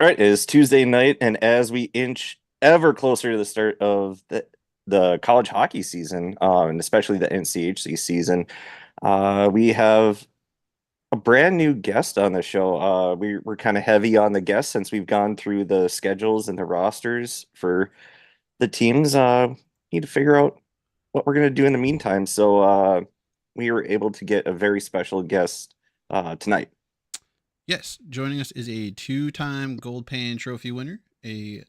All right, it is Tuesday night, and as we inch ever closer to the start of the college hockey season, and especially the NCHC season, we have a brand new guest on the show. We're kind of heavy on the guests since we've gone through the schedules and the rosters for the teams. Need to figure out what we're gonna do in the meantime. So we were able to get a very special guest tonight. Yes, joining us is a two-time Gold Pan Trophy winner, a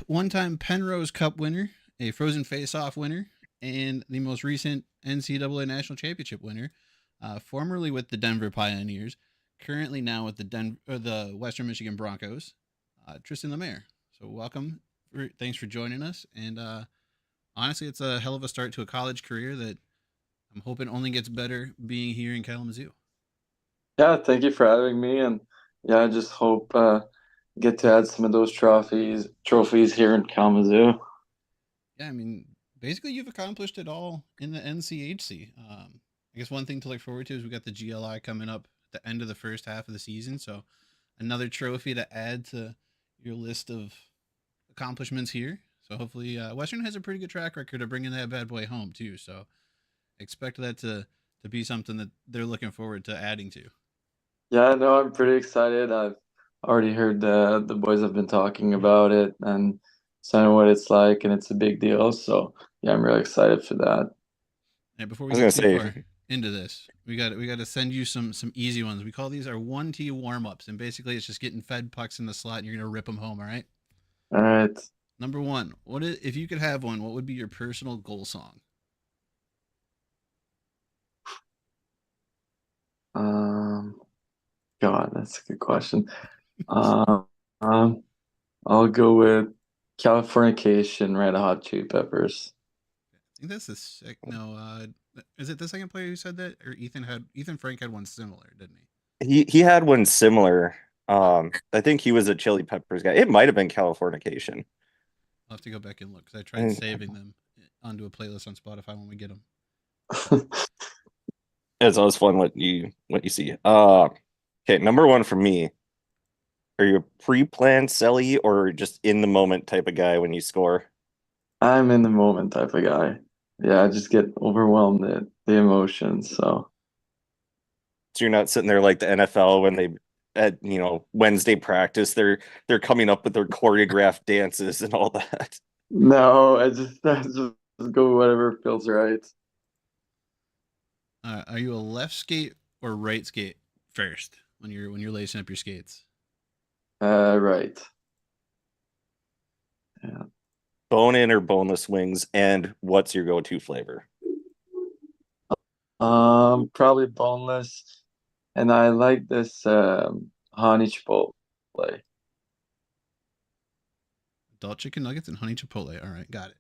one-time Penrose Cup winner, a Frozen Face-Off winner, and the most recent NCAA National Championship winner, formerly with the Denver Pioneers, currently now with the Western Michigan Broncos, Tristan Lemyre. So welcome. Thanks for joining us. And honestly, it's a hell of a start to a college career that I'm hoping only gets better being here in Kalamazoo. Yeah, thank you for having me, and yeah, I just hope get to add some of those trophies here in Kalamazoo. Yeah, I mean, basically, you've accomplished it all in the NCHC. I guess one thing to look forward to is we got the GLI coming up at the end of the first half of the season, so another trophy to add to your list of accomplishments here. So hopefully, Western has a pretty good track record of bringing that bad boy home too. So expect that to be something that they're looking forward to adding to. Yeah, no, I'm pretty excited. I've already heard the boys have been talking about it and saying what it's like, and it's a big deal. So yeah, I'm really excited for that. And before I we was get gonna too far say, into this, we got to send you some easy ones. We call these our 1T warm ups, and basically it's just getting fed pucks in the slot, and you're gonna rip them home. All right. All right. Number one, if you could have one? What would be your personal goal song? Um, God, that's a good question. Um, um, I'll go with Californication, Red Hot Chili Peppers. I think that's the sec. No, is it the second player who said that, or Ethan Frank had one similar, didn't he? he had one similar. Okay, I think he was a Chili Peppers guy. It might have been Californication. I'll have to go back and look because I tried And saving them onto a playlist on Spotify when we get them. it's always fun what you see. Okay, number one for me. Are you a pre-planned celly or just in the moment type of guy when you score? I'm in the moment type of guy. Yeah, I just get overwhelmed at the emotions. So So you're not sitting there like the NFL when they at Wednesday practice, they're coming up with their choreographed dances and all that. no, I just go whatever feels right. Are you a left skate or right skate first when you're lacing up your skates? Right. Yeah. Bone in or boneless wings, and what's your go-to flavor? Probably boneless, and I like this honey chipotle. Adult chicken nuggets and honey chipotle. All right, got it.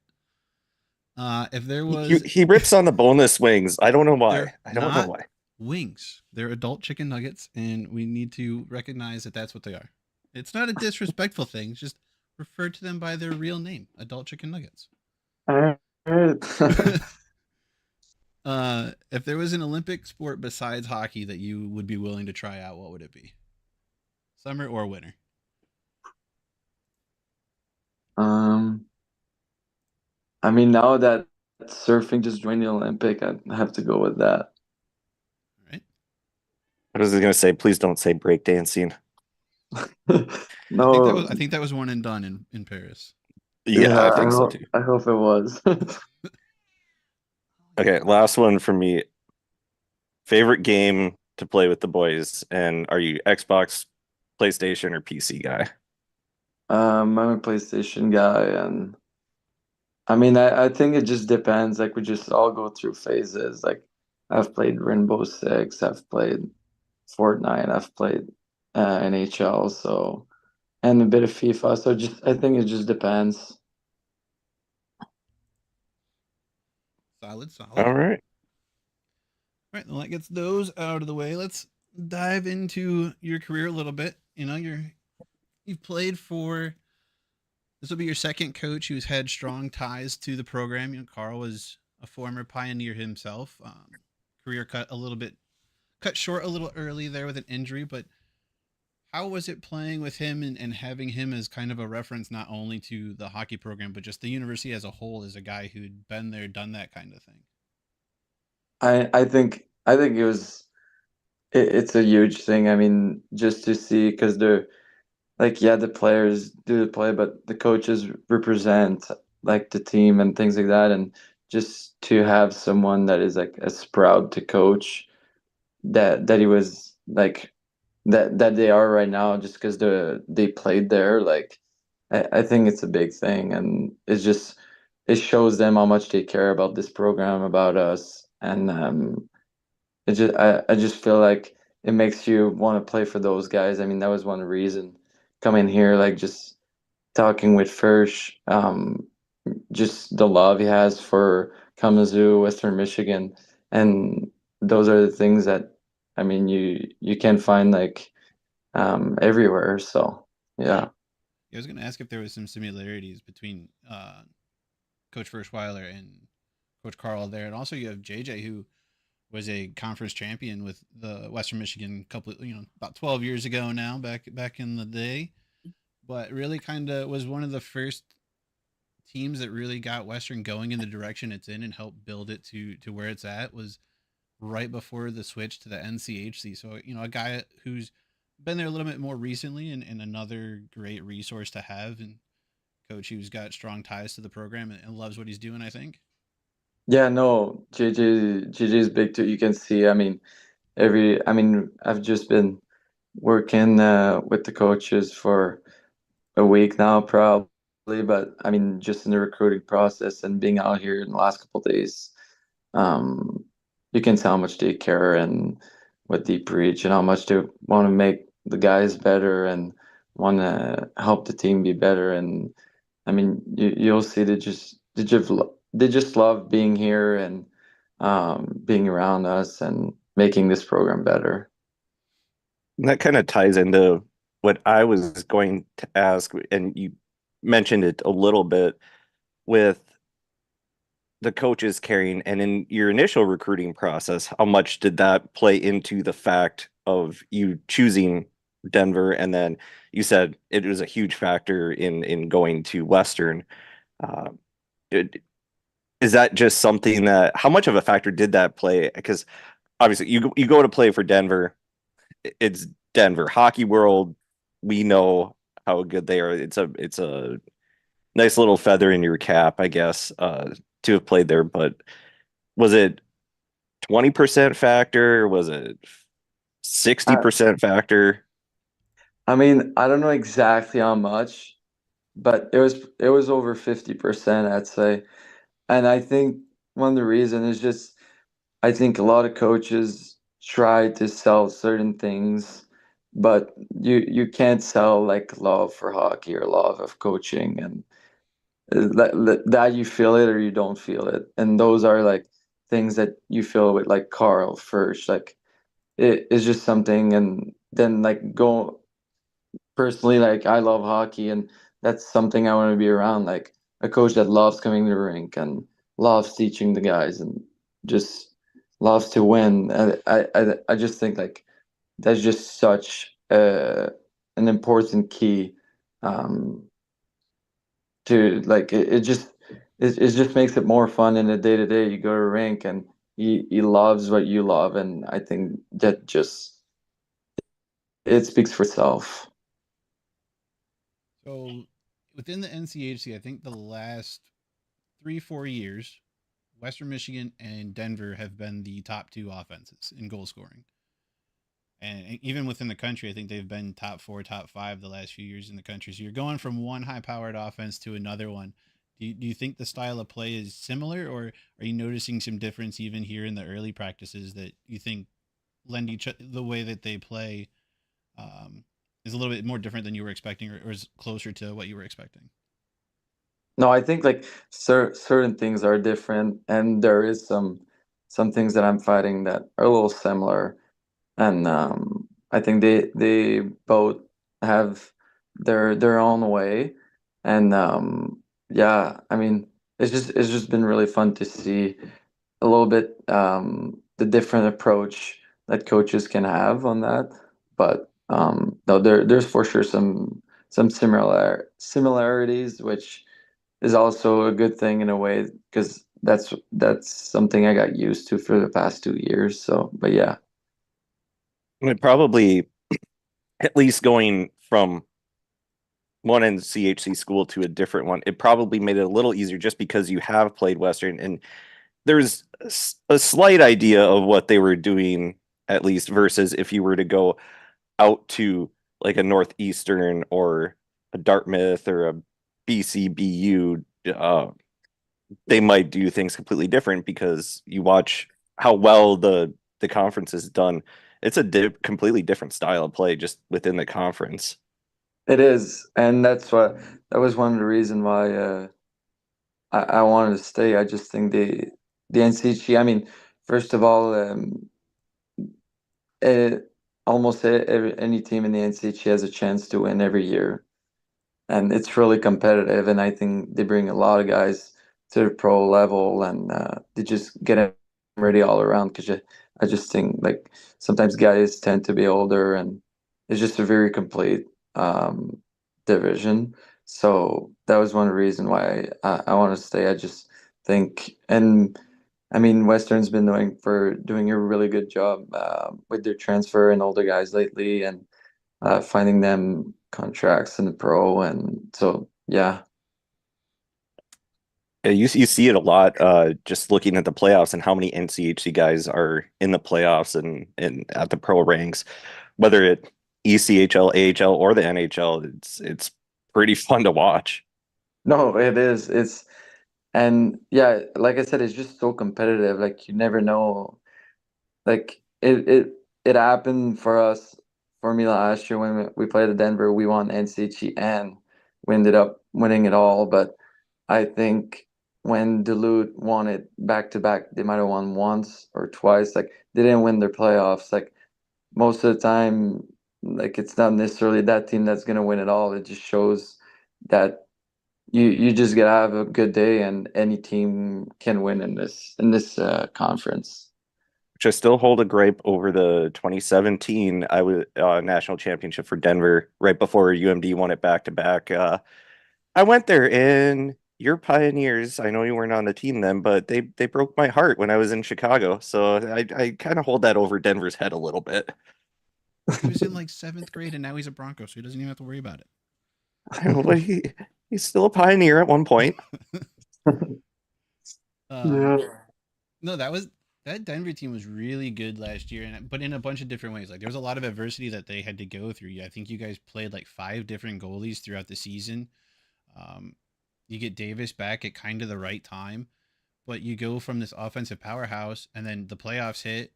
If there He, was, he rips on the boneless wings. I don't know why. they're I don't know not why. wings. They're adult chicken nuggets, and we need to recognize that that's what they are. It's not a disrespectful thing. Just refer to them by their real name, adult chicken nuggets. All right. If there was an Olympic sport besides hockey that you would be willing to try out, what would it be? Summer or winter? Um, I mean, now that surfing just joined the Olympic, I have to go with that. All right. I was gonna say, please don't say breakdancing. No, I think that was one and done in Paris. Yeah, yeah, I think so too. I hope it was. Okay, last one for me. Favorite game to play with the boys, and are you Xbox, PlayStation, or PC guy? I'm a PlayStation guy, and I mean, I think it just depends. Like we just all go through phases. Like I've played Rainbow Six, I've played Fortnite, I've played NHL, so and a bit of FIFA. So just I think it just depends. Solid, solid. All right. All right, well, that gets those out of the way. Let's dive into your career a little bit. You've played for, this will be your second coach who's had strong ties to the program. Carl was a former Pioneer himself. Career cut short a little early there with an injury. But how was it playing with him and having him as kind of a reference not only to the hockey program but just the university as a whole as a guy who'd been there, done that kind of thing? I think it's a huge thing. I mean, just to see because they're like yeah, the players do the play, but the coaches represent like the team and things like that, and just to have someone that is like as proud to coach that he was like that they are right now just because they played there like I think it's a big thing and it shows them how much they care about this program about us and I just feel like it makes you want to play for those guys. I mean that was one reason coming here like just talking with Fersh just the love he has for Kalamazoo, Western Michigan, and those are the things that I mean you can find like everywhere. So yeah, I was going to ask if there was some similarities between Coach Ferschweiler and Coach Carl there, and also you have JJ who was a conference champion with the Western Michigan couple, about 12 years ago now, back in the day, but really kind of was one of the first teams that really got Western going in the direction it's in and helped build it to where it's at. Was right before the switch to the NCHC. So, a guy who's been there a little bit more recently and another great resource to have, and coach who's got strong ties to the program and loves what he's doing, I think. yeah, no, JJ is big too. You can see. I mean, I've just been working with the coaches for a week now, probably, but I mean, just in the recruiting process and being out here in the last couple of days. Um, you can tell how much they care and what they preach and how much they want to make the guys better and want to help the team be better. And I mean, you'll see they just love being here and being around us and making this program better. And that kind of ties into what I was going to ask, and you mentioned it a little bit with the coaches carrying, and in your initial recruiting process, how much did that play into the fact of you choosing Denver? And then you said it was a huge factor in going to Western. Uh, it, is that just something that, how much of a factor did that play? Because obviously you go to play for Denver, it's Denver hockey world. We know how good they are. It's a nice little feather in your cap, I guess, to have played there. But was it 20% factor? Was it I, 60% factor? I mean, I don't know exactly how much, but it was over 50%, I'd say. And I think one of the reasons is just I think a lot of coaches try to sell certain things, but you can't sell like love for hockey or love of coaching, and that you feel it or you don't feel it, and those are like things that you feel with like Carl first, like it is just something, and then like go personally, like I love hockey, and that's something I want to be around, like a coach that loves coming to the rink and loves teaching the guys and just loves to win. I just think like that's just such an important key um, to like it just makes it more fun in the day to day. You go to a rink and he loves what you love, and I think that just it speaks for itself. So within the NCHC, I think the last 3, 4 years, Western Michigan and Denver have been the top two offenses in goal scoring. And even within the country, I think they've been top four, top five the last few years in the country. So you're going from one high powered offense to another one. Do you think the style of play is similar, or are you noticing some difference even here in the early practices that you think lend each the way that they play um, is a little bit more different than you were expecting, or is closer to what you were expecting? No, I think like certain things are different, and there is some things that I'm fighting that are a little similar, and I think they both have their own way, and yeah, I mean it's just been really fun to see a little bit the different approach that coaches can have on that, but No, there's for sure some similarities, which is also a good thing in a way because that's something I got used to for the past 2 years. So, but yeah, It probably, at least going from one NCHC school to a different one, it probably made it a little easier just because you have played Western and there's a slight idea of what they were doing, at least versus if you were to go out to like a Northeastern or a Dartmouth or a BCBU, they might do things completely different because you watch how well the conference is done. It's a completely different style of play just within the conference. it is, and that was one of the reason why I wanted to stay. I just think the NCHC. I mean, first of all, it, almost any team in the NCHC has a chance to win every year. And it's really competitive. And I think they bring a lot of guys to the pro level, and they just get them ready all around. Because I just think like sometimes guys tend to be older, and it's just a very complete division. So that was one reason why I want to stay. I just think, and I mean, Western's been doing a really good job with their transfer and older guys lately, and finding them contracts in the pro. And so, yeah, Yeah, you see it a lot, just looking at the playoffs and how many NCHC guys are in the playoffs and at the pro ranks, whether it ECHL, AHL, or the NHL. It's pretty fun to watch. no, it is. And yeah, like I said, it's just so competitive. Like you never know. Like it happened for us, for me last year when we played at Denver. We won NCHC and we ended up winning it all. But I think when Duluth won it back to back, they might have won once or twice. Like they didn't win their playoffs. Like most of the time, like it's not necessarily that team that's gonna win it all. It just shows that you just gotta have a good day, and any team can win in this conference. Which I still hold a gripe over the 2017 I was national championship for Denver right before UMD won it back to back. I went there and your Pioneers, I know you weren't on the team then, but they broke my heart when I was in Chicago. So I kind of hold that over Denver's head a little bit. He was in like seventh grade, and now he's a Bronco, so he doesn't even have to worry about But he's still a Pioneer at one point. it. um, Yeah. no, that Denver team was really good last year, and but in a bunch of different ways. Like there was a lot of adversity that they had to go through. I think you guys played like five different goalies throughout the season. Um, you get Davis back at kind of the right time, but you go from this offensive powerhouse, and then the playoffs hit,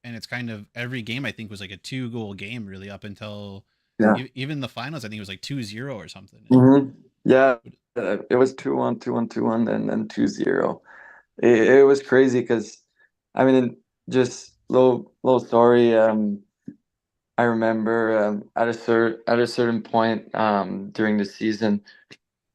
and it's kind of every game I think was like a 2 goal game really up until Yeah. even the finals. I think it was like 2-0 or something. And Yeah. It was 2-1, 2-1, 2-1, and then 2-0. It was crazy because, I mean, just little story. I remember at a certain point during the season,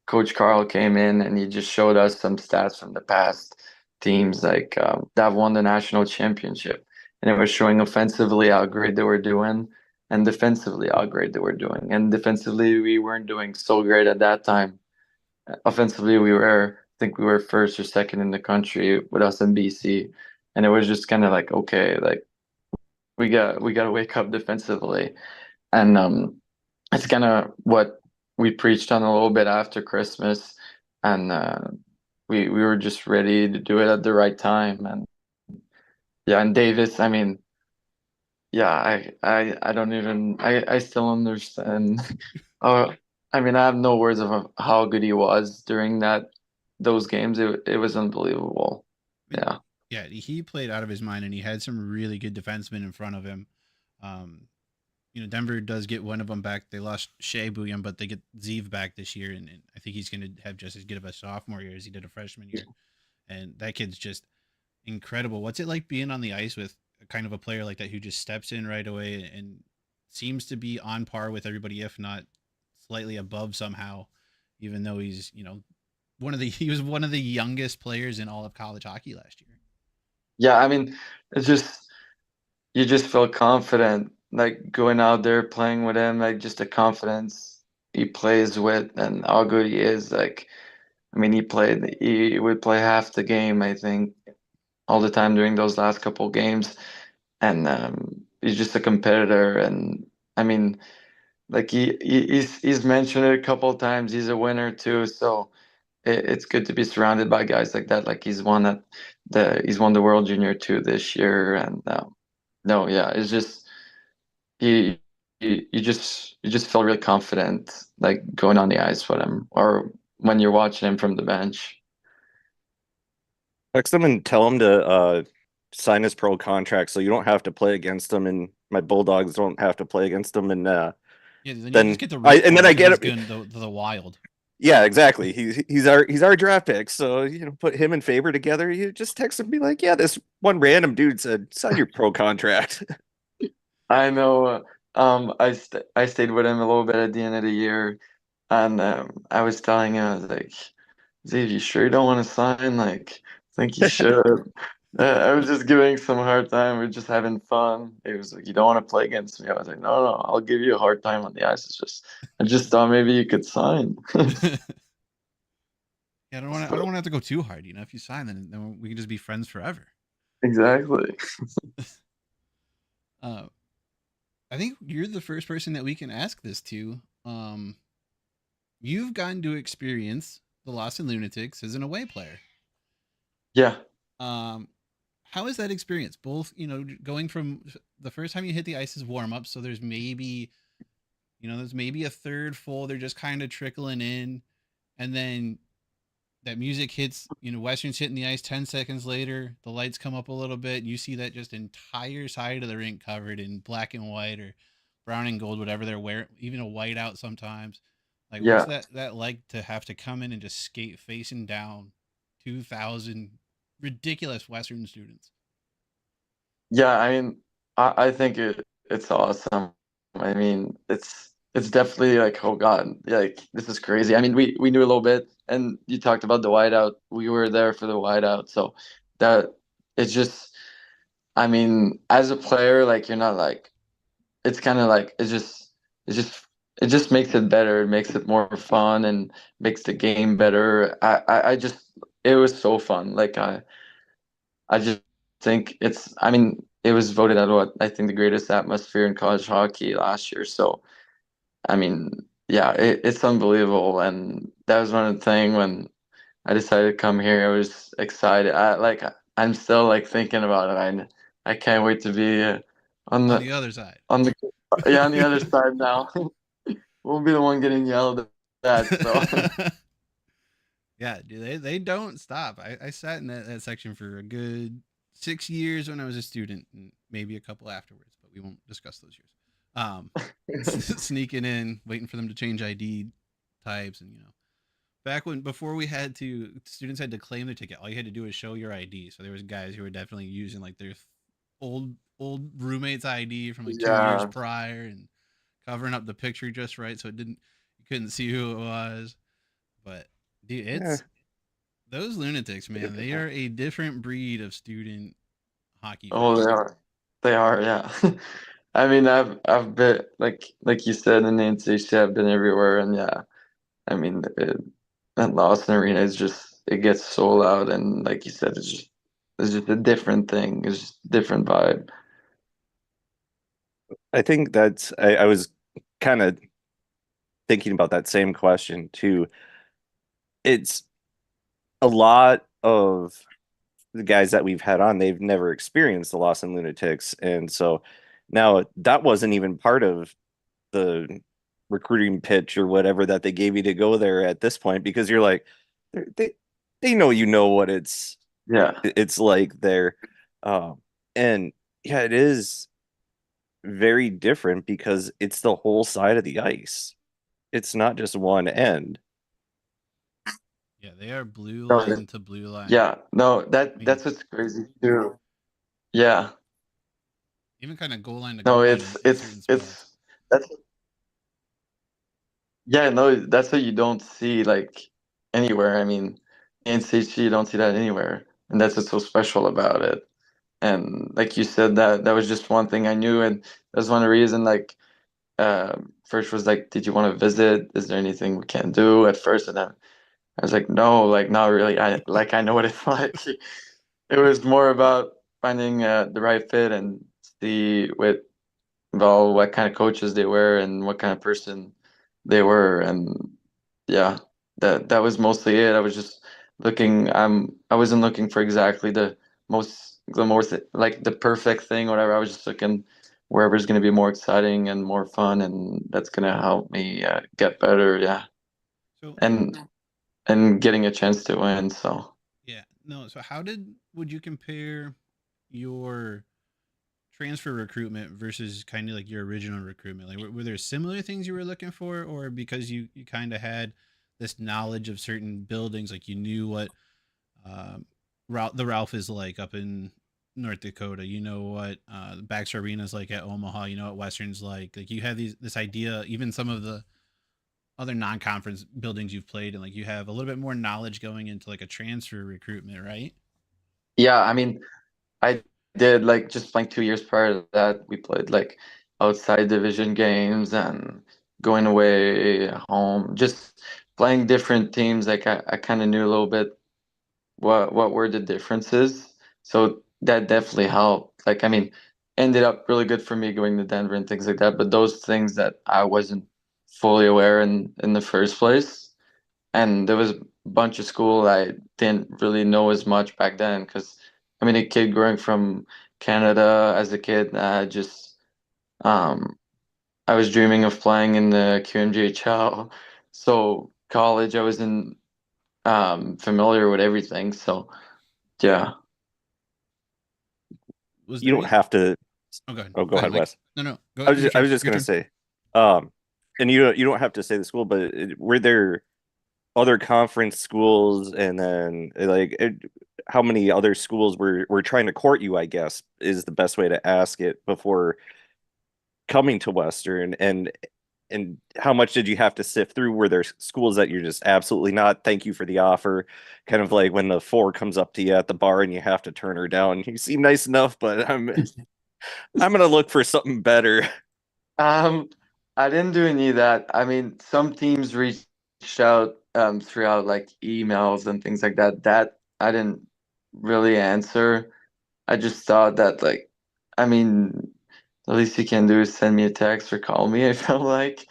Coach Carl came in and he just showed us some stats from the past teams like that have won the national championship, and it was showing offensively how great they were doing, and defensively how great they were doing. And defensively, we weren't doing so great at that time. Offensively, I think we were first or second in the country with us in BC, and it was just kind of like, okay, like we got to wake up defensively, and it's kind of what we preached on a little bit after Christmas, and we were just ready to do it at the right time. And yeah, and Davis, I mean, yeah, I don't even I still understand. uh, I mean, I have no words of how good he was during those games. It was unbelievable. Yeah. yeah, he played out of his mind, and he had some really good defensemen in front of him. Um, Denver does get one of them back. They lost Shea Bouillon, but they get Zeev back this year, and I think he's going to have just as good of a sophomore year as he did a freshman year. And that kid's just incredible. What's it like being on the ice with kind of a player like that who just steps in right away and seems to be on par with everybody, if not slightly above somehow, even though he's he was one of the youngest players in all of college hockey last year. Yeah, I mean, it's just you just feel confident like going out there playing with him, like just the confidence he plays with and how good he is. Like, I mean, he would play half the game, I think, all the time during those last couple games. And he's just a competitor. And I mean, like he's mentioned it a couple of times. He's a winner too. So it's good to be surrounded by guys like that. Like he's won the World Junior too this year. And no, yeah, it's just you, you just feel really confident like going on the ice with him or when you're watching him from the bench. Text them and tell them to sign his pro contract so you don't have to play against him, and my Bulldogs don't have to play against him. And Yeah, then you just then get to root for him I because get he's it. good the Wild. Yeah, exactly. He's our draft pick. So, put him and Faber together. You just text him and be like, yeah, this one random dude said, sign your pro contract. I know. I stayed with him a little bit at the end of the year, and I was telling him, I was like, "Steve, you sure you don't want to sign? Like, I think you should." I was just giving some hard time. We're just having fun. He was like, "You don't want to play against me?" I was like, "No, no, I'll give you a hard time on the ice. I just thought maybe you could sign." Yeah, I don't want to have to go too hard. If you sign, then we can just be friends forever. Exactly. Uh, I think you're the first person that we can ask this to. You've gotten to experience the Lost in Lunatics as an away player. Yeah. Um, how is that experience? Both, going from the first time you hit the ice is warm up, so there's maybe a third full. They're just kind of trickling in, and then that music hits. Western's hitting the ice. 10 seconds later, the lights come up a little bit. And you see that just entire side of the rink covered in black and white or brown and gold, whatever they're wearing, even a white out sometimes. Like, what's Yeah. that like to have to come in and just skate facing down 2,000 ridiculous Western students? Yeah, I mean, I think it's awesome. I mean, it's definitely like, oh God, like this is crazy. I mean, we knew a little bit, and you talked about the whiteout. We were there for the whiteout, so that it's just, I mean, as a player, like you're not like, it's kind of like it's just it just makes it better. It makes it more fun and makes the game better. I just it was so fun. Like I just think I mean, it was voted out what I think the greatest atmosphere in college hockey last year. So, I mean, yeah, it's unbelievable. And that was one of the things when I decided to come here, I was excited. I'm still like thinking about it. I can't wait to be on On the, the other side. on the, yeah, on the other side now. Won't be the one getting yelled at. So, Yeah, dude, they don't stop. I sat in that section for a good 6 years when I was a student, and maybe a couple afterwards, but we won't discuss those years. Um, Sneaking in, waiting for them to change ID types, and back when before we had to students had to claim their ticket. All you had to do was show your ID. So there was guys who were definitely using like their old roommate's ID from like 2 years yeah, prior and covering up the picture just right so you couldn't see who it was. But dude, Yeah. it's those lunatics, man. They are a different breed of student hockey oh, fan. they are, yeah. I mean, I've been like you said in the NCHC, I've been everywhere, and yeah, I mean, that Lawson Arena is just it gets so loud, and like you said, it's just a different thing. It's just a different vibe. I think I was kind of thinking about that same question too. It's a lot of the guys that we've had on, they've never experienced the Lost in Lunatics. And so now that wasn't even part of the recruiting pitch or whatever that they gave you to go there at this point, because you're like, they they know what Yeah, it's like there. And yeah, it is very different because it's the whole side of the ice. It's not just one end. Yeah, they are blue no, line to blue line. yeah, no, I that's mean, what's crazy too. Yeah, even kind of goal line to no, goal line in certain spots. that's yeah, no, that's what you don't see like anywhere. I mean, in CHC, you don't see that anywhere, and that's what's so special about it. And like you said, that was just one thing I knew, and that's one reason. Like, first was like, did you want to visit? Is there anything we can do at first? And then I was like, no, like not really. I know what it's like. It was more about finding the right fit and see what kind of coaches they were and what kind of person they were, and yeah, that was mostly it. I was just looking. I wasn't looking for exactly the most like the perfect thing, whatever. I was just looking wherever's going to be more exciting and more fun, and that's going to help me get better. Yeah, So and getting a chance to win. So. yeah, no. So how would you compare your transfer recruitment versus kind of like your original recruitment? Like, were there similar things you were looking for, or because you kind of had this knowledge of certain buildings, like you knew what um, the Ralph is like up in North Dakota, you know what the Baxter Arena is like at Omaha, you know what Western's like you have this idea, even some of the other non-conference buildings you've played and like you have a little bit more knowledge going into like a transfer recruitment, right? Yeah, I mean, I did like just like 2 years prior to that, we played like outside division games and going away home, just playing different teams. Like I kind of knew a little bit what were the differences. So that definitely helped. Like I mean, ended up really good for me going to Denver and things like that. But those things that I wasn't fully aware in the first place, and there was a bunch of school I didn't really know as much back then because I mean a kid growing from Canada as a kid, um I was dreaming of playing in the QMJHL. So college I wasn't familiar with everything. So yeah. Was You there don't any? have to. Oh, go ahead. Oh, Go go ahead, ahead, Mike. Wes. No, no. Go. I Your was turn. just Your gonna turn. say, and you don't have to say the school, but were there other conference schools, and then how many other schools were trying to court you, I guess, is the best way to ask it before coming to Western, and how much did you have to sift through? Were there schools that you're just absolutely not, thank you for the offer, kind of like when the four comes up to you at the bar and you have to turn her down? You seem nice enough, but I'm gonna look for something better. Um, I didn't do any of that. I mean, some teams reached out throughout like emails and things like that. That I didn't really answer. I just thought that like, I mean, the least you can do is send me a text or call me, I felt like.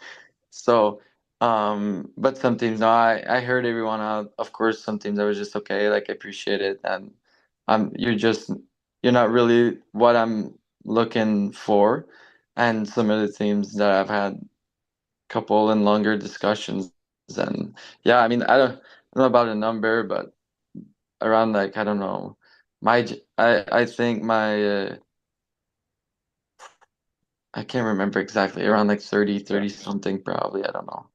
So, but some teams, no, I heard everyone out. Of course, some teams I was just okay, like I appreciate it. And you're not really what I'm looking for. And some of the teams that I've had a couple and longer discussions. And yeah, I mean, I don't know about a number, but around like, I don't know. I think I can't remember exactly, around like 30 something probably. I don't know.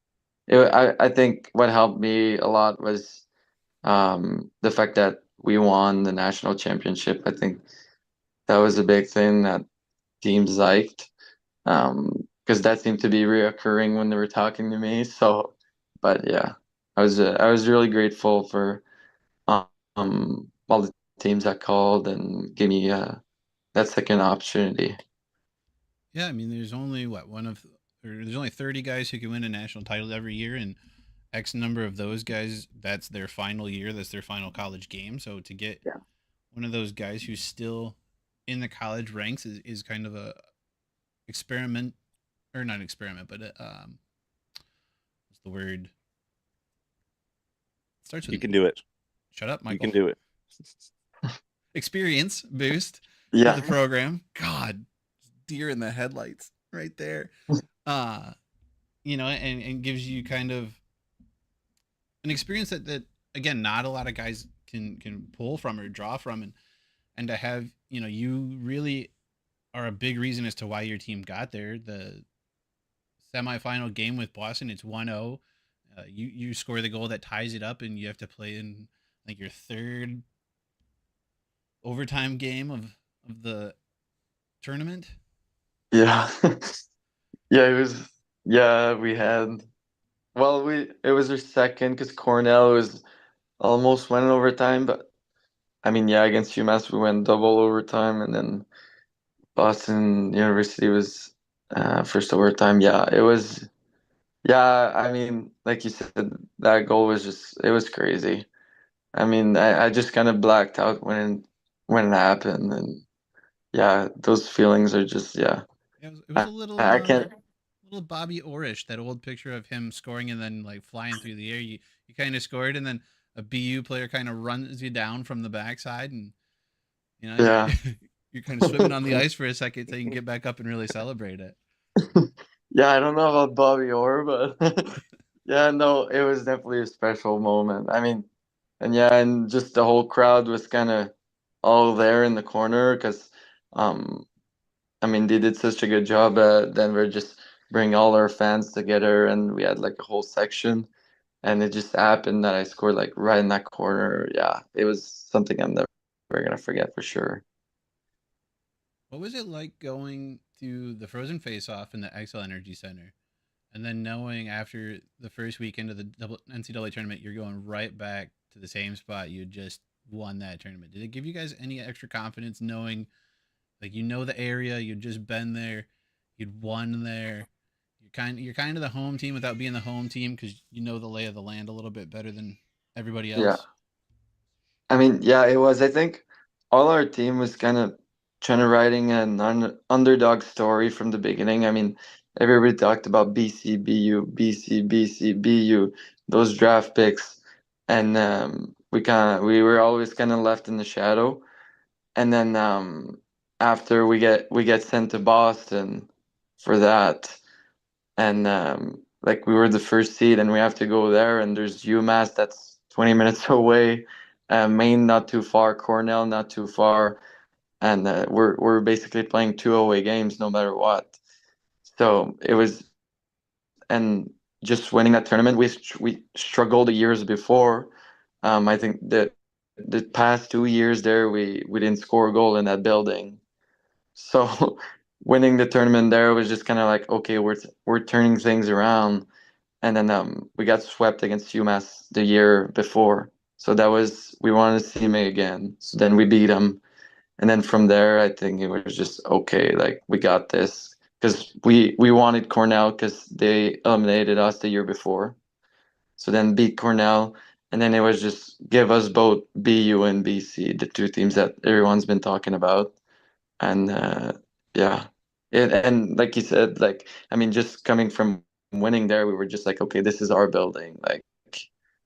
I think what helped me a lot was the fact that we won the national championship. I think that was a big thing that teams liked, because that seemed to be reoccurring when they were talking to me. So, but yeah, I was really grateful for all the teams that called and gave me that second opportunity. Yeah, I mean, there's only or there's only 30 guys who can win a national title every year, and X number of those guys, that's their final year, that's their final college game. So to get Yeah. one of those guys who's still in the college ranks is kind of a experiment, or not experiment, but what's the word? It starts with You an can do E. it. Shut up, You Michael. can do it. Experience boost for the Yeah. program. God, deer in the headlights right there. Uh, and gives you kind of an experience that again, not a lot of guys can pull from or draw from, and to have, you really are a big reason as to why your team got there. The semifinal game with Boston, it's 1-0. You score the goal that ties it up, and you have to play in like your third overtime game of the tournament. Yeah. Yeah, it was, yeah, we had, well, it was our second because Cornell was almost went in overtime, but I mean, yeah, against UMass we went double overtime, and then Boston University was first overtime. Yeah, it was. Yeah, I mean, like you said, that goal was just it was crazy. I mean, I just kind of blacked out when it happened, and yeah, those feelings are just yeah. It was a little I can't. little Bobby Orrish, that old picture of him scoring and then like flying through the air. You kind of scored and then a BU player kind of runs you down from the backside, and you Yeah. you're kind of swimming on the ice for a second so you can get back up and really celebrate it. Yeah, I don't know about Bobby Orr, but yeah, no, it was definitely a special moment. I mean, and yeah, and just the whole crowd was kind of all there in the corner because, um, I mean, they did such a good job at Denver, just bring all our fans together, and we had like a whole section, and it just happened that I scored like right in that corner. Yeah, it was something I'm never gonna forget for sure. What was it like going to the Frozen Face Off in the XL Energy Center, and then knowing after the first weekend of the NCAA tournament, you're going right back to the same spot you had just won that tournament? Did it give you guys any extra confidence knowing, like, the area, you'd just been there, you'd won there, you're kind of the home team without being the home team because you know the lay of the land a little bit better than everybody Yeah. else? I mean, yeah, it was. I think all our team was kind of trying to writing an underdog story from the beginning. I mean, everybody talked about BC, BU, BC, BC, BU, those draft picks, and we were always kind of left in the shadow. And then after we get sent to Boston for that, and like we were the first seed and we have to go there, and there's UMass that's 20 minutes away, Maine not too far, Cornell not too far, and we're basically playing two away games no matter what. So it was, and just winning that tournament, we struggled the years before. I think that the past 2 years there we didn't score a goal in that building. So winning the tournament there was just kind of like, okay, we're turning things around. And then we got swept against UMass the year before. So that was we wanted to see him again. So then we beat him. And then from there, I think it was just okay, like we got this because we wanted Cornell because they eliminated us the year before. So then beat Cornell, and then it was just give us both BU and BC, the two teams that everyone's been talking about. And yeah, and like you said, like I mean, just coming from winning there, we were just like, okay, this is our building. Like,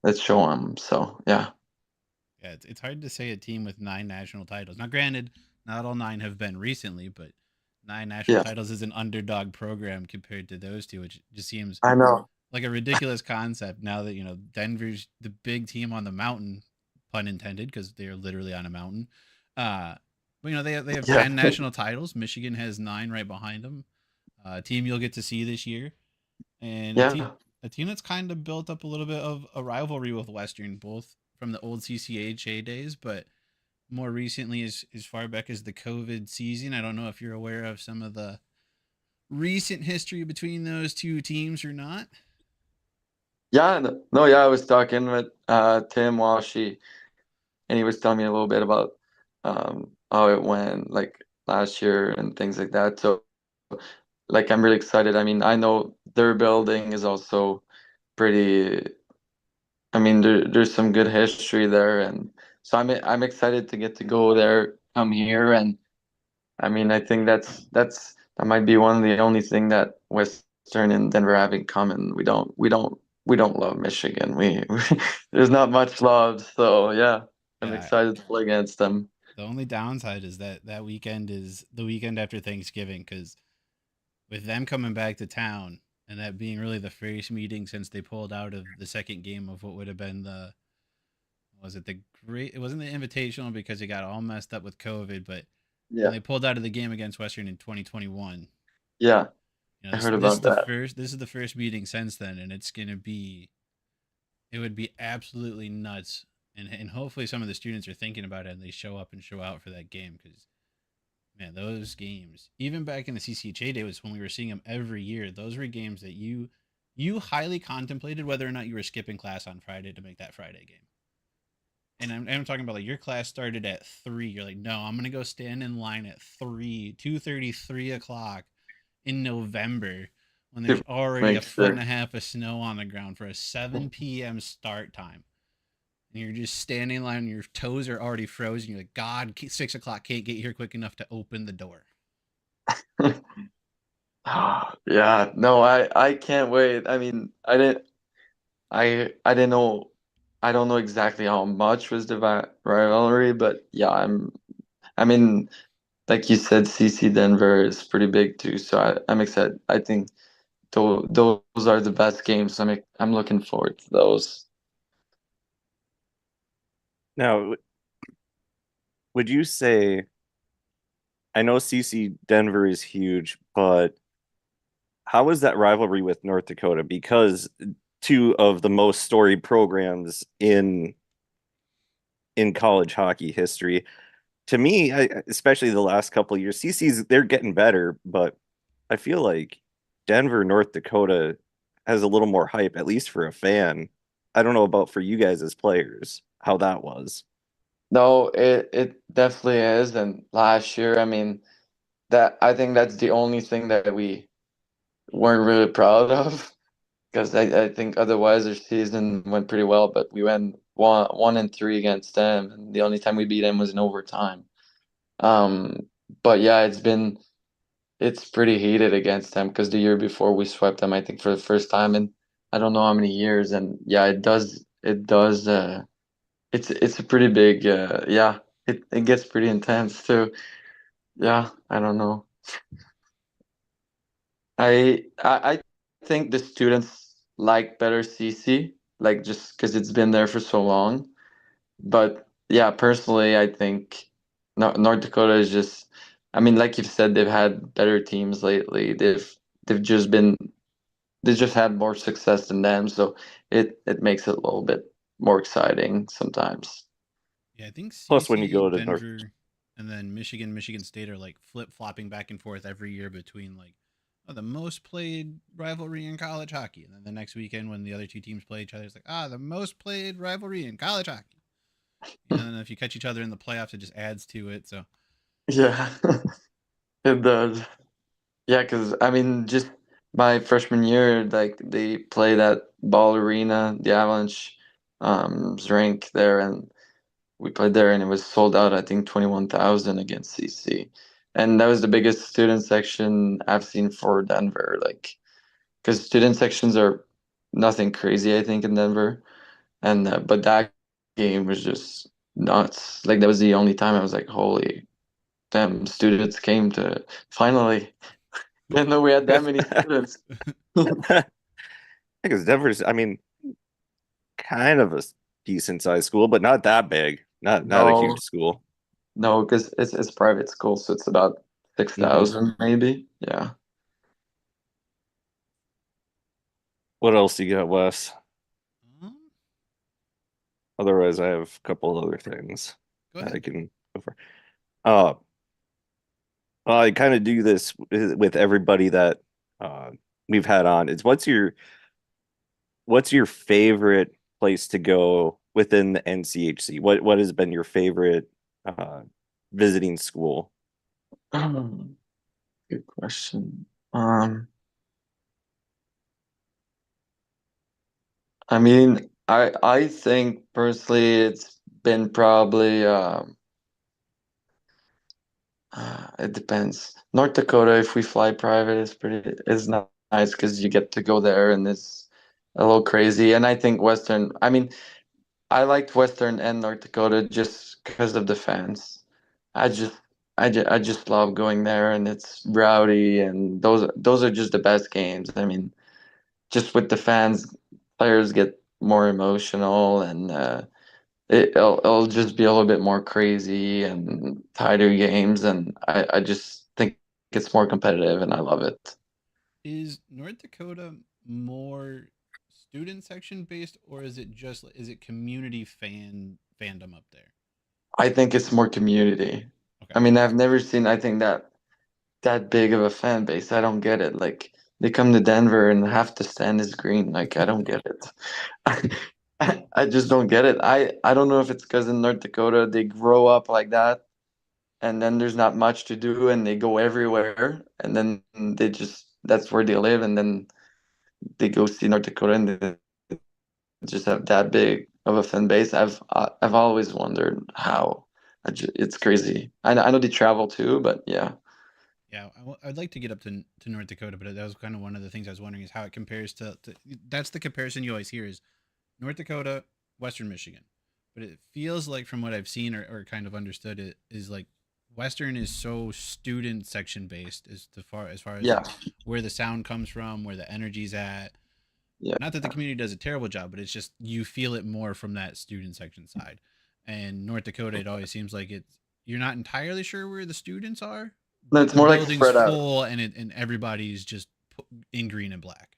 let's show them. So yeah, Yeah, it's hard to say a team with 9 national titles. Now, granted, not all 9 have been recently, but 9 national yeah, titles is an underdog program compared to those two, which just seems I know. like a ridiculous concept now that Denver's the big team on the mountain, pun intended, because they are literally on a mountain. Uh, but they have Yeah, 10 national titles. Michigan has 9 right behind them. A team you'll get to see this year, and a team yeah, a team that's kind of built up a little bit of a rivalry with Western, both from the old CCHA days, but more recently, as far back as the COVID season. I don't know if you're aware of some of the recent history between those two teams or not. yeah. No, no, yeah. I was talking with Tim Walshy, and he was telling me a little bit about how it went like last year and things like that. So like I'm really excited. I mean, I know their building is also pretty. I mean, there's some good history there, and so I'm excited to get to go there, come here, and I mean, I think that might be one of the only thing that Western and Denver have in common. We don't love Michigan. We there's not much love, so yeah, I'm Yeah, excited to play against them. the only downside is that weekend is the weekend after Thanksgiving, because with them coming back to town and that being really the first meeting since they pulled out of the second game of what would have been the was it the great, it wasn't the invitational because it got all messed up with COVID, but when Yeah, they pulled out of the game against Western in 2021, yeah, I this heard this is about the that. first this is the first meeting since then, and it would be absolutely nuts. And hopefully some of the students are thinking about it and they show up and show out for that game, because man, those games, even back in the CCHA days when we were seeing them every year, those were games that you highly contemplated whether or not you were skipping class on Friday to make that Friday game. I'm talking about like your class started at 3. You're like, no, I'm gonna go stand in line at 2:30, 3 o'clock in November when there's It already a makes foot and sense. a half of snow on the ground for a 7 p.m. start time. And you're just standing in line and your toes are already frozen. You're like, God, 6 o'clock can't get here quick enough to open the door. Yeah, no, I can't wait. I mean, I didn't know I don't know exactly how much was the rivalry, but yeah, I mean, like you said, CC Denver is pretty big too, so I'm excited. I think those are the best games. I'm looking forward to those. Now, would you say, I know CC Denver is huge, but how is that rivalry with North Dakota? Because two of the most storied programs in college hockey history. To me, especially the last couple of years, CC's they're getting better, but I feel like Denver, North Dakota has a little more hype, at least for a fan. I don't know about for you guys as players, how that was. No, it definitely is. And last year, I mean, that I think that's the only thing that we weren't really proud of because I think otherwise our season went pretty well, but we went 1-3 against them, and the only time we beat them was in overtime. Um, but yeah, it's pretty heated against them because the year before we swept them, I think for the first time in I don't know how many years, and yeah, it does it's a pretty big yeah, it gets pretty intense too. Yeah, I don't know. I think the students like better CC, like just because it's been there for so long. But yeah, personally, I think North Dakota is just, I mean, like you've said, they've had better teams lately. They've just been they just had more success than them, so it makes it a little bit more exciting sometimes. Yeah, I think Plus, when you CC, go to North, Denver, and then Michigan State are like flip flopping back and forth every year between like, oh, the most played rivalry in college hockey. And then the next weekend when the other two teams play each other, it's like, the most played rivalry in college hockey. And then if you catch each other in the playoffs, it just adds to it. So Yeah, it does. Yeah, because I mean, just my freshman year, like they played at Ball Arena, the Avalanche rink there, and we played there, and it was sold out. I think 21,000 against CC, and that was the biggest student section I've seen for Denver. Like, because student sections are nothing crazy, I think, in Denver, and but that game was just nuts. Like that was the only time I was like, holy damn, students came to finally. Didn't know we had that many students. because Denver's, I mean, kind of a decent sized school, but not that big. Not a No, huge school. no, because it's private school, so it's about Hmm. 6,000 maybe. Yeah. What else do you got, Wes? um, Otherwise, I have a couple other things go that I ahead. can go for. Uh, I kind of do this with everybody that uh, we've had on. It's what's your favorite place to go within the NCHC? What has been your favorite uh, visiting school? Good question. I mean, I think personally it's been probably it depends. North Dakota, if we fly private, is not nice because you get to go there and it's a little crazy. And I think Western, I mean, I liked Western and North Dakota just because of the fans. I just I just love going there and it's rowdy and those are just the best games. I mean, just with the fans, players get more emotional and it'll just be a little bit more crazy and tighter games and I just think it's more competitive and I love it. Is North Dakota more student section based, or is it community fandom up there? I think it's more community. Okay. I mean, I've never seen I think that big of a fan base. I don't get it. Like they come to Denver and half the stand is green. Like I don't get it. I just don't get it. I don't know if it's because in North Dakota they grow up like that, and then there's not much to do, and they go everywhere, and then they just that's where they live, and then they go see North Dakota, and they just have that big of a fan base. I've always wondered how. It's crazy. I know they travel too, but yeah, Yeah, I'd like to get up to North Dakota, but that was kind of one of the things I was wondering is how it compares to. That's the comparison you always hear is North Dakota, Western Michigan, but it feels like from what I've seen or kind of understood it is like Western is so student section based as far as yeah, like where the sound comes from, where the energy's at. yeah. Not that the community does a terrible job, but it's just you feel it more from that student section side. And North Dakota, it always seems like it's you're not entirely sure where the students are, No, but it's the more like building's spread out. full and everybody's just in green and black.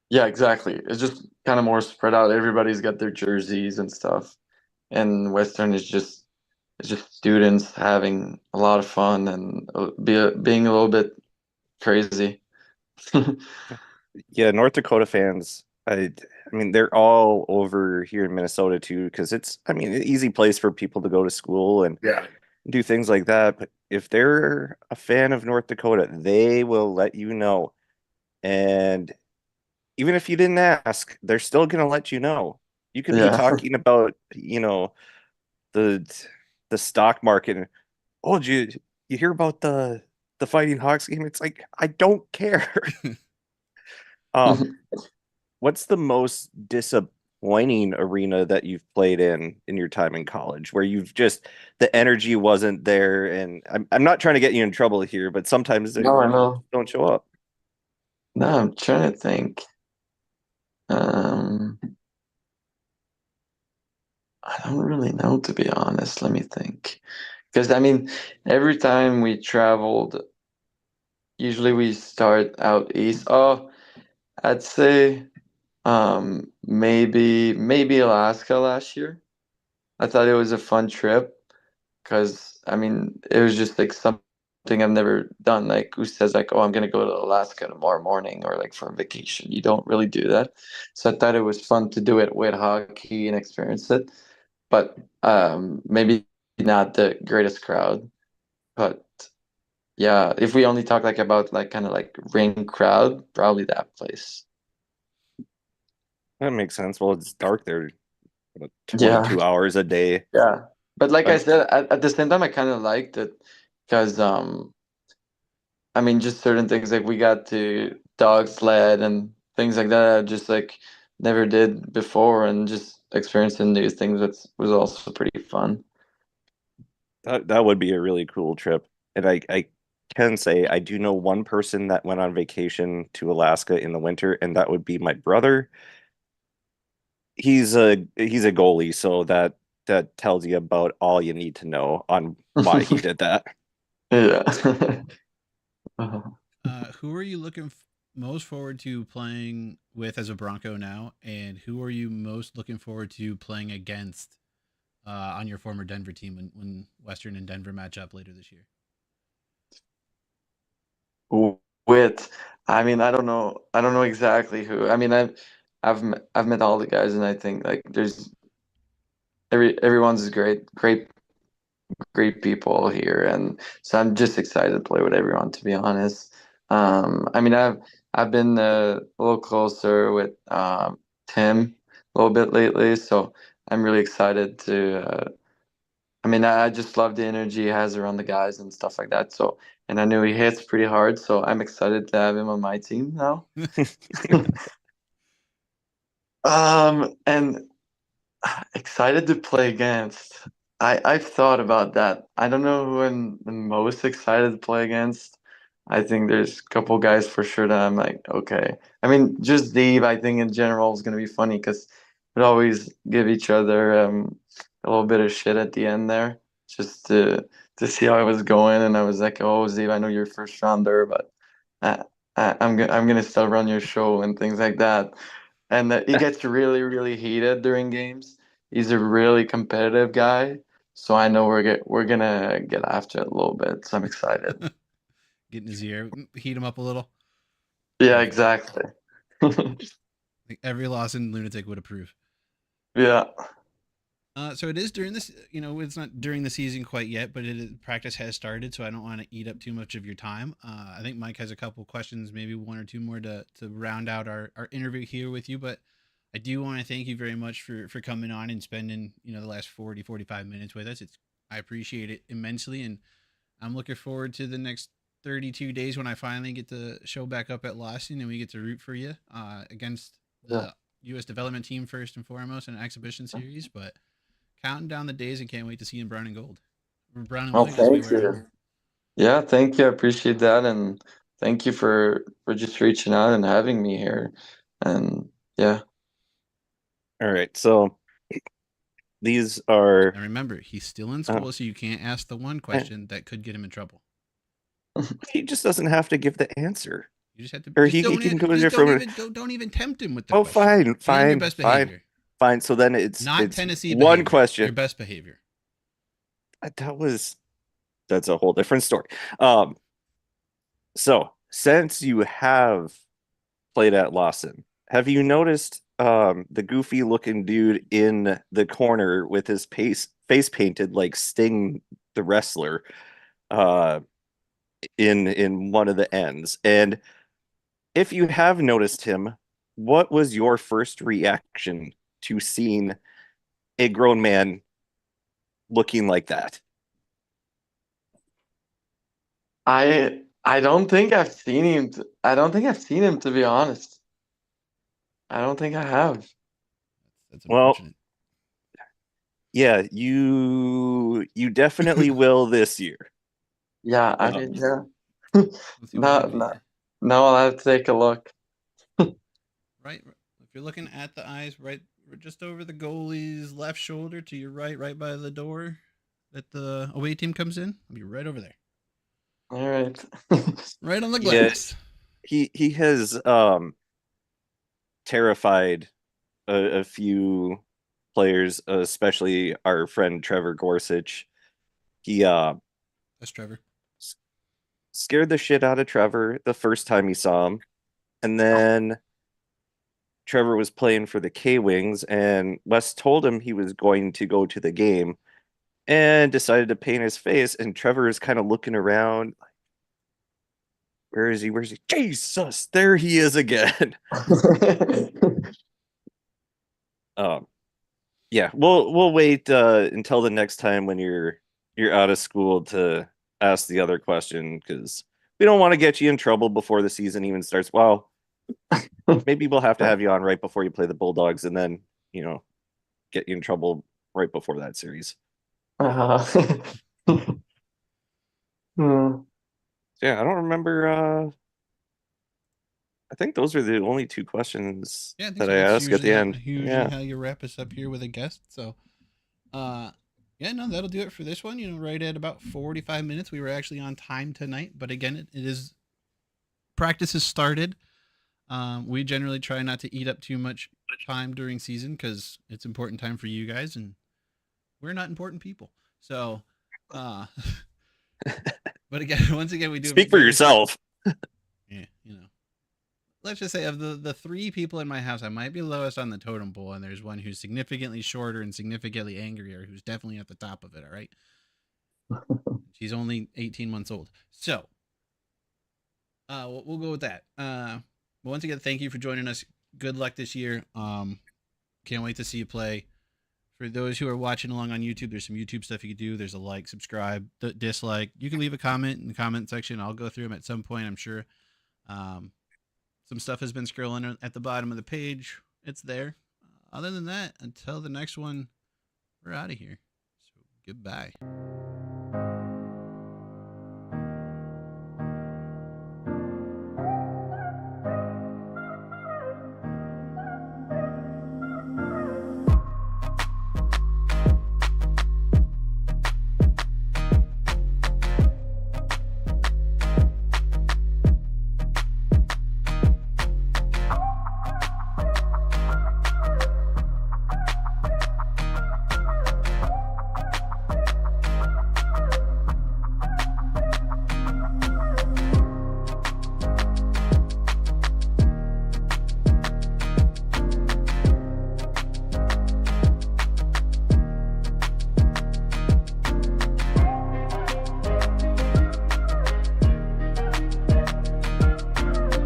Yeah, exactly. It's just kind of more spread out. Everybody's got their jerseys and stuff, and Western is just it's just students having a lot of fun and being a little bit crazy. Yeah, North Dakota fans, I mean, they're all over here in Minnesota too, because it's, I mean, an easy place for people to go to school and Yeah. do things like that. But if they're a fan of North Dakota, they will let you know. And even if you didn't ask, they're still gonna let you know. You could be Yeah. talking about, the the stock market. And, oh, did you hear about the Fighting Hawks game? It's like, I don't care. Um, what's the most disappointing arena that you've played in your time in college where you've just the energy wasn't there? And I'm not trying to get you in trouble here, but sometimes they No, I know. don't show up. No, I'm trying to think. Um, I don't really know, to be honest. Let me think. Because I mean, every time we traveled, usually we start out east. Oh, I'd say maybe Alaska last year. I thought it was a fun trip because I mean it was just like something I've never done. Like who says like, oh, I'm gonna go to Alaska tomorrow morning or like for a vacation. You don't really do that. So I thought it was fun to do it with hockey and experience it. But maybe not the greatest crowd. But yeah, if we only talk like about like kind of like ring crowd, probably that place. That makes sense. Well, it's dark there, about Yeah. 22 hours a day. Yeah. But like I But said, at the same time, I kind of liked it because, I mean, just certain things like we got to dog sled and things like that, I just like never did before, and just experiencing new things was also pretty fun. that would be a really cool trip. And I can say I do know one person that went on vacation to Alaska in the winter, and that would be my brother. He's a goalie, so that tells you about all you need to know on why he did that. Yeah. Who are you most forward to playing with as a Bronco now, and who are you most looking forward to playing against on your former Denver team when Western and Denver match up later this year? With, I mean, I don't know exactly who. I mean, I've met all the guys, and I think like there's everyone's great people here, and so I'm just excited to play with everyone, to be honest. I mean, I've been a little closer with Tim a little bit lately, so I'm really excited to. I mean, I just love the energy he has around the guys and stuff like that. So, and I know he hits pretty hard, so I'm excited to have him on my team now. And excited to play against. I've thought about that. I don't know who I'm the most excited to play against. I think there's a couple guys for sure that I'm like, okay. I mean, just Dave, I think in general is gonna be funny because we always give each other a little bit of shit at the end there, just to see how it was going. And I was like, oh, Dave, I know you're first rounder, but I, I'm gonna still run your show and things like that. And he gets really, really heated during games. He's a really competitive guy, so I know we're gonna get after it a little bit. So I'm excited. Get in his ear, heat him up a little. Yeah, Perfect. exactly. Like every Lawson lunatic would approve. Yeah. So it is during this, it's not during the season quite yet, but practice has started, so I don't want to eat up too much of your time. I think Mike has a couple questions, maybe one or two more to round out our interview here with you, but I do want to thank you very much for coming on and spending, the last 45 minutes with us. I appreciate it immensely, and I'm looking forward to the next 32 days when I finally get to show back up at Lawson and we get to root for you against Yeah. the U.S. development team first and foremost in an exhibition series, but counting down the days and can't wait to see you in brown and gold. Or brown and Well, white as we thank wear them. you. Yeah, thank you. I appreciate that, and thank you for just reaching out and having me here. And yeah. All right. So these are Now remember, he's still in uh, school, so you can't ask the one eh, question that could get him in trouble. he just doesn't have to give the answer. You just have to Or just he don't can e- go just don't different. even don't even tempt him with the Oh, question. fine, Be on your fine, best fine, behavior. fine. So then Not it's Tennessee one behavior. Your question. best behavior. That was that's a whole different story. Um, so since you have played at Lawson, have you noticed the goofy looking dude in the corner with his face painted like Sting the wrestler uh in one of the ends? And if you have noticed him, what was your first reaction to seeing a grown man looking like that? I don't think I've seen him. I don't think I've seen him, to be honest. I don't think I have. That's Well, unfortunate. yeah, you definitely will this year. Yeah, I Uh, mean, yeah. Let's see what we No, have no, here. no, I'll have to take a look. Right, if you're looking at the eyes, right, just over the goalie's left shoulder to your right, right by the door that the away team comes in. I'll be right over there, All right. right on the yeah, glass. he has terrified a few players, especially our friend Trevor Gorsuch. He That's Trevor. scared the shit out of Trevor the first time he saw him, and then Trevor was playing for the K Wings, and Wes told him he was going to go to the game and decided to paint his face. And Trevor is kind of looking around, like, where is he? Where's he? Jesus, there he is again. um, yeah, we'll wait until the next time when you're out of school to ask the other question because we don't want to get you in trouble before the season even starts. Well, maybe we'll have to have you on right before you play the Bulldogs, and then you know get you in trouble right before that series. uh, hmm. So, yeah, I don't remember. I think those are the only two questions Yeah, I think that so. I That's ask at usually the end. Yeah. how you wrap us up here with a guest. So, uh, yeah, no, that'll do it for this one. Right at about 45 minutes. We were actually on time tonight, but again, it is practice has started. We generally try not to eat up too much time during season because it's important time for you guys, and we're not important people. So, uh, but again, once again, we do Speak for very yourself. yeah, let's just say of the three people in my house, I might be lowest on the totem pole, and there's one who's significantly shorter and significantly angrier, who's definitely at the top of it. All right, she's only 18 months old, so we'll go with that. But once again, thank you for joining us. Good luck this year. Can't wait to see you play. For those who are watching along on YouTube, there's some YouTube stuff you can do. There's a like, subscribe, dislike. You can leave a comment in the comment section. I'll go through them at some point, I'm sure. Um, some stuff has been scrolling at the bottom of the page. It's there. Other than that, until the next one, we're out of here. So goodbye.